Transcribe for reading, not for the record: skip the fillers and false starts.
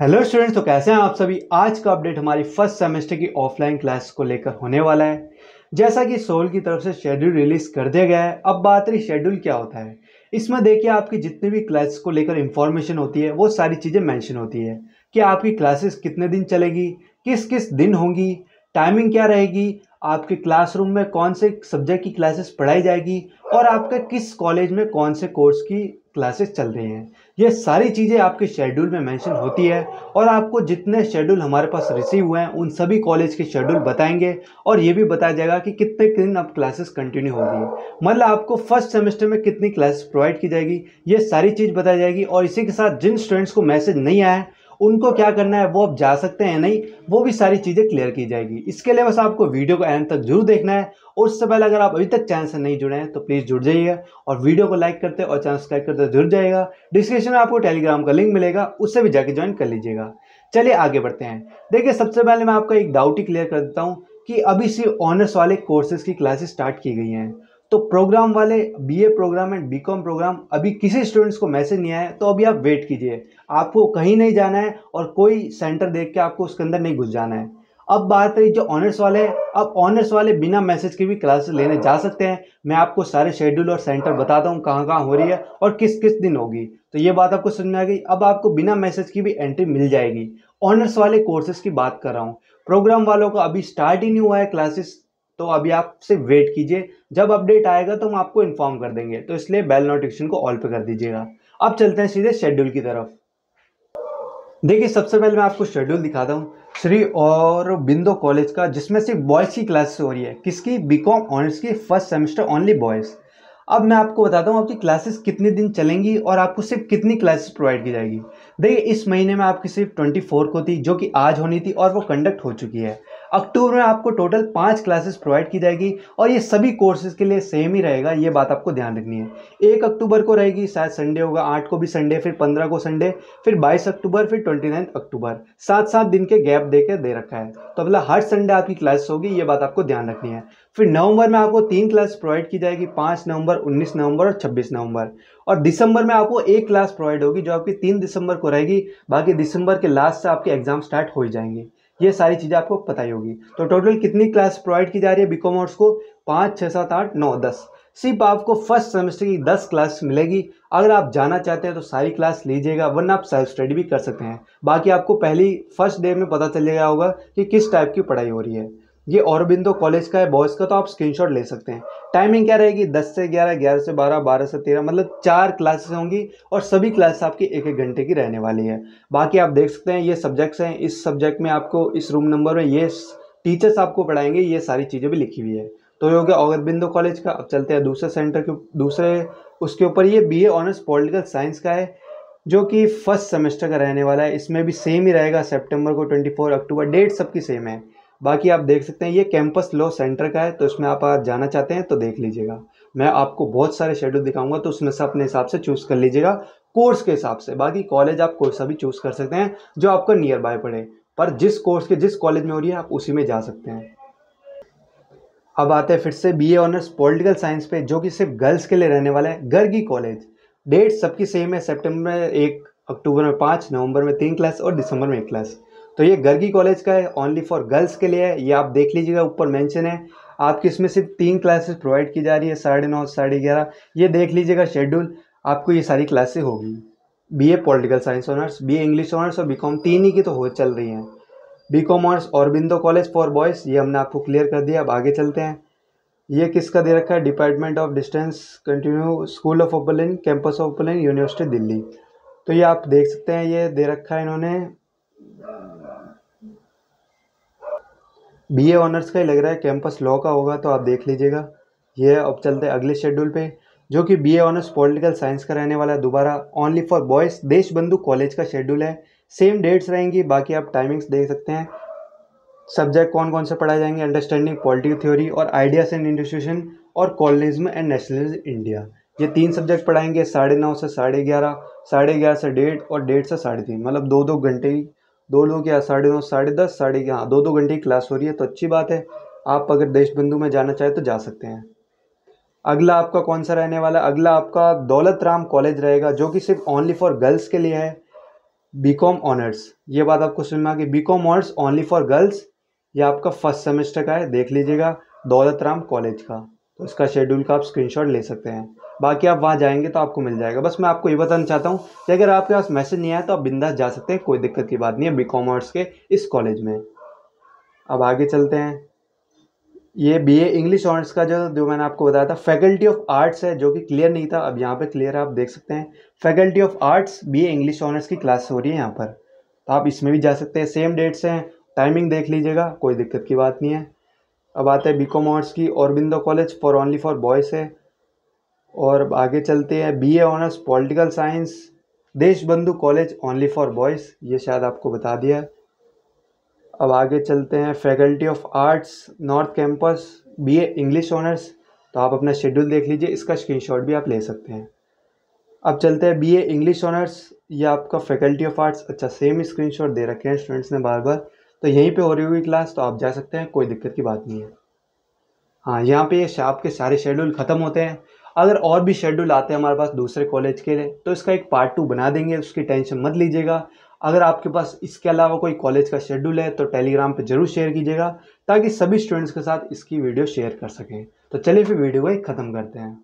Hello students, तो कैसे हैं आप सभी। आज का अपडेट हमारी फर्स्ट सेमेस्टर की ऑफलाइन क्लास को लेकर होने वाला है। जैसा कि सोल की तरफ से शेड्यूल रिलीज कर दिया गया है। अब बात रही शेड्यूल क्या होता है। इसमें देखिए, आपकी जितनी भी क्लास को लेकर इंफॉर्मेशन होती है वो सारी चीज़ें मेंशन होती है कि आपकी क्लासेस कितने दिन चलेगी, किस किस दिन होंगी, टाइमिंग क्या रहेगी, आपके क्लासरूम में कौन से सब्जेक्ट की क्लासेस पढ़ाई जाएगी और आपके किस कॉलेज में कौन से कोर्स की क्लासेस चल रही हैं। ये सारी चीज़ें आपके शेड्यूल में मेंशन होती है और आपको जितने शेड्यूल हमारे पास रिसीव हुए हैं उन सभी कॉलेज के शेड्यूल बताएंगे और ये भी बताया जाएगा कि कितने दिन अब क्लासेस कंटिन्यू होगी। मतलब आपको फर्स्ट सेमेस्टर में कितनी क्लासेस प्रोवाइड की जाएगी, ये सारी चीज़ बताई जाएगी। और इसी के साथ जिन स्टूडेंट्स को मैसेज नहीं आया है उनको क्या करना है, वो अब जा सकते हैं नहीं, वो भी सारी चीज़ें क्लियर की जाएगी। इसके लिए बस आपको वीडियो को एंड तक जरूर देखना है। और उससे पहले अगर आप अभी तक चैनल से नहीं जुड़े हैं तो प्लीज़ जुड़ जाइएगा और वीडियो को लाइक करते और चैनल सब्सक्राइब करते जुड़ जाइएगा। डिस्क्रिप्शन में आपको टेलीग्राम का लिंक मिलेगा, उससे भी जाके ज्वाइन कर लीजिएगा। चलिए आगे बढ़ते हैं। देखिए, सबसे पहले मैं आपका एक डाउट ही क्लियर कर देता हूँ कि अभी सिर्फ ऑनर्स वाले कोर्सेज की क्लासेस स्टार्ट की गई हैं। तो प्रोग्राम वाले BA program and BCom program अभी किसी स्टूडेंट्स को मैसेज नहीं आया है, तो अभी आप वेट कीजिए। आपको कहीं नहीं जाना है और कोई सेंटर देख के आपको उसके अंदर नहीं घुस जाना है। अब बात रही जो ऑनर्स वाले हैं, अब ऑनर्स वाले बिना मैसेज के भी क्लासेस लेने जा सकते हैं। मैं आपको सारे शेड्यूल और सेंटर बताता हूँ कहाँ कहाँ हो रही है और किस किस दिन होगी। तो ये बात आपको समझ में आ गई। अब आपको बिना मैसेज की भी एंट्री मिल जाएगी। ऑनर्स वाले कोर्सेज की बात कर रहा हूँ। प्रोग्राम वालों का अभी स्टार्ट ही नहीं हुआ है क्लासेस, तो अभी आप सिर्फ वेट कीजिए। जब अपडेट आएगा तो हम आपको इन्फॉर्म कर देंगे, तो इसलिए बेल नोटिफिकेशन को ऑल पे कर दीजिएगा। अब चलते हैं सीधे शेड्यूल की तरफ। देखिए, सबसे पहले मैं आपको शेड्यूल दिखाता हूँ श्री औरबिंदो कॉलेज का, जिसमें सिर्फ बॉयज़ की क्लासेस हो रही है। किसकी? बीकॉम ऑनर्स की फर्स्ट सेमेस्टर ओनली बॉयज़। अब मैं आपको बताता हूँ आपकी क्लासेस कितने दिन चलेंगी और आपको सिर्फ कितनी क्लासेस प्रोवाइड की जाएगी। देखिए, इस महीने में आपकी सिर्फ 24 को थी, जो कि आज होनी थी और वो कंडक्ट हो चुकी है। अक्टूबर में आपको टोटल 5 क्लासेस प्रोवाइड की जाएगी और ये सभी कोर्सेज के लिए सेम ही रहेगा, ये बात आपको ध्यान रखनी है। 1 अक्टूबर को रहेगी, शायद संडे होगा, 8 को भी संडे, फिर 15 को संडे, फिर 22 अक्टूबर, फिर 29 अक्टूबर। 7-7 दिन के गैप देकर दे रखा है, तो मतलब हर संडे आपकी क्लास होगी, ये बात आपको ध्यान रखनी है। फिर नवंबर में आपको 3 क्लास प्रोवाइड की जाएगी, 5 नवंबर, 19 नवंबर और 26 नवंबर। और दिसंबर में आपको एक क्लास प्रोवाइड होगी जो आपकी 3 दिसंबर को रहेगी। बाकी दिसंबर के लास्ट से आपके एग्जाम स्टार्ट हो ही जाएंगे। ये सारी चीज़ें आपको पता ही होगी। तो टोटल कितनी क्लास प्रोवाइड की जा रही है बी कॉमर्स को? 5, 6, 7, 8, 9, 10। सिर्फ आपको फर्स्ट सेमेस्टर की 10 क्लास मिलेगी। अगर आप जाना चाहते हैं तो सारी क्लास लीजिएगा, वरना आप सेल्फ स्टडी भी कर सकते हैं। बाकी आपको पहली फर्स्ट डे में पता चल गया होगा कि किस टाइप की पढ़ाई हो रही है। ये औरबिंदो कॉलेज का है बॉयज़ का, तो आप स्क्रीनशॉट ले सकते हैं। टाइमिंग क्या रहेगी? 10 से 11, 11 से 12, 12 से 13, मतलब 4 क्लासेस होंगी और सभी क्लास आपकी 1-1 घंटे की रहने वाली है। बाकी आप देख सकते हैं ये सब्जेक्ट्स हैं। इस सब्जेक्ट में आपको इस रूम नंबर में ये टीचर्स आपको पढ़ाएंगे, ये सारी चीज़ें भी लिखी हुई है। तो ये हो गया औरबिंदो कॉलेज का। अब चलते हैं दूसरे सेंटर के दूसरे उसके ऊपर। ये बीए ऑनर्स पॉलिटिकल साइंस का है, जो कि फर्स्ट सेमेस्टर का रहने वाला है। इसमें भी सेम ही रहेगा, सितंबर को 24 अक्टूबर, डेट सबकी सेम है। बाकी आप देख सकते हैं ये कैंपस लॉ सेंटर का है, तो इसमें आप जाना चाहते हैं तो देख लीजिएगा। मैं आपको बहुत सारे शेड्यूल दिखाऊंगा, तो उसमें से अपने हिसाब से चूज़ कर लीजिएगा कोर्स के हिसाब से। बाकी कॉलेज आप कोई सा भी चूज़ कर सकते हैं जो आपका नियर बाय पड़े, पर जिस कोर्स के जिस कॉलेज में हो रही है आप उसी में जा सकते हैं। अब आते हैं फिर से बीए ऑनर्स पॉलिटिकल साइंस पे, जो कि सिर्फ गर्ल्स के लिए रहने वाला है, गर्गी कॉलेज। डेट सबकी सेम है, सितंबर में 1, अक्टूबर में 5, नवंबर में 3 क्लास और दिसंबर में 1 क्लास। तो ये गर्गी कॉलेज का है, ओनली फॉर गर्ल्स के लिए है। ये आप देख लीजिएगा, ऊपर मेंशन है। आपकी इसमें सिर्फ 3 क्लासेस प्रोवाइड की जा रही है, 9:30, 11:30। ये देख लीजिएगा शेड्यूल, आपको ये सारी क्लासेस होगी। BA political science honours, BA English honours और बीकॉम, तीन ही की तो हो चल रही हैं। B commerce Aurobindo college for boys, ये हमने आपको क्लियर कर दिया। अब आगे चलते हैं। ये किसका दे रखा है? Department of distance continue school of open campus of open university Delhi. तो ये आप देख सकते हैं, ये दे रखा है इन्होंने। बीए ऑनर्स का ही लग रहा है, कैंपस लॉ का होगा, तो आप देख लीजिएगा। ये अब चलते हैं अगले शेड्यूल पे, जो कि बीए ऑनर्स पॉलिटिकल साइंस का रहने वाला है। दोबारा only for boys, Deshbandhu college का शेड्यूल है। सेम डेट्स रहेंगी, बाकी आप टाइमिंग्स देख सकते हैं। सब्जेक्ट कौन कौन से पढ़ाए जाएंगे? अंडरस्टैंडिंग पॉलिटिकल थ्योरी और आइडियाज एंड इंस्टीट्यूशन और कॉलोनिज्म एंड नेशनलिज्म इंडिया। ये 3 सब्जेक्ट पढ़ाएंगे, 9:30 से 11:30, 11:30 से 1:30 और 1:30 से 3:30, मतलब 2-2 घंटे ही। 2-2 क्या, 9:30, 10:30, 11:30, हाँ 2-2 घंटे की क्लास हो रही है, तो अच्छी बात है। आप अगर देशबंधु में जाना चाहे तो जा सकते हैं। अगला आपका कौन सा रहने वाला है? अगला आपका दौलत राम कॉलेज रहेगा, जो कि सिर्फ ओनली फॉर गर्ल्स के लिए है। बीकॉम ऑनर्स, ये बात आपको समझ में आ गई। BCom honours only for girls, ये आपका फर्स्ट सेमेस्टर का है, देख लीजिएगा, दौलत राम कॉलेज का। तो इसका शेड्यूल का आप स्क्रीनशॉट ले सकते हैं, बाकी आप वहाँ जाएंगे तो आपको मिल जाएगा। बस मैं आपको ये बताना चाहता हूँ कि अगर आपके पास मैसेज नहीं आया तो आप बिंदास जा सकते हैं, कोई दिक्कत की बात नहीं है बीकॉम ऑनर्स के इस कॉलेज में। अब आगे चलते हैं। ये बीए इंग्लिश ऑनर्स का जो मैंने आपको बताया था, फैकल्टी ऑफ आर्ट्स है, जो कि क्लियर नहीं था, अब यहाँ पे क्लियर है, आप देख सकते हैं। Faculty of arts BA English honours की क्लास हो रही है यहाँ पर, तो आप इसमें भी जा सकते हैं। सेम डेट्स हैं, टाइमिंग देख लीजिएगा, कोई दिक्कत की बात नहीं है। अब आते हैं बीकॉम ऑनर्स की, Aurobindo college for only for boys है। और अब आगे चलते हैं, BA honours political science Deshbandhu college only for boys, ये शायद आपको बता दिया है। अब आगे चलते हैं, faculty of arts north campus BA English honours, तो आप अपना शेड्यूल देख लीजिए, इसका स्क्रीनशॉट भी आप ले सकते हैं। अब चलते हैं बीए इंग्लिश ऑनर्स, ये आपका फैकल्टी ऑफ आर्ट्स, अच्छा सेम स्क्रीनशॉट दे रखे हैं स्टूडेंट्स ने बार बार, तो यहीं पे हो रही हुई क्लास, तो आप जा सकते हैं, कोई दिक्कत की बात नहीं है। हाँ, यहाँ पे ये आपके सारे शेड्यूल ख़त्म होते हैं। अगर और भी शेड्यूल आते हैं हमारे पास दूसरे कॉलेज के लिए, तो इसका एक पार्ट 2 बना देंगे, उसकी टेंशन मत लीजिएगा। अगर आपके पास इसके अलावा कोई कॉलेज का शेड्यूल है तो टेलीग्राम पे ज़रूर शेयर कीजिएगा, ताकि सभी स्टूडेंट्स के साथ इसकी वीडियो शेयर कर सकें। तो चलिए फिर वीडियो को ख़त्म करते हैं।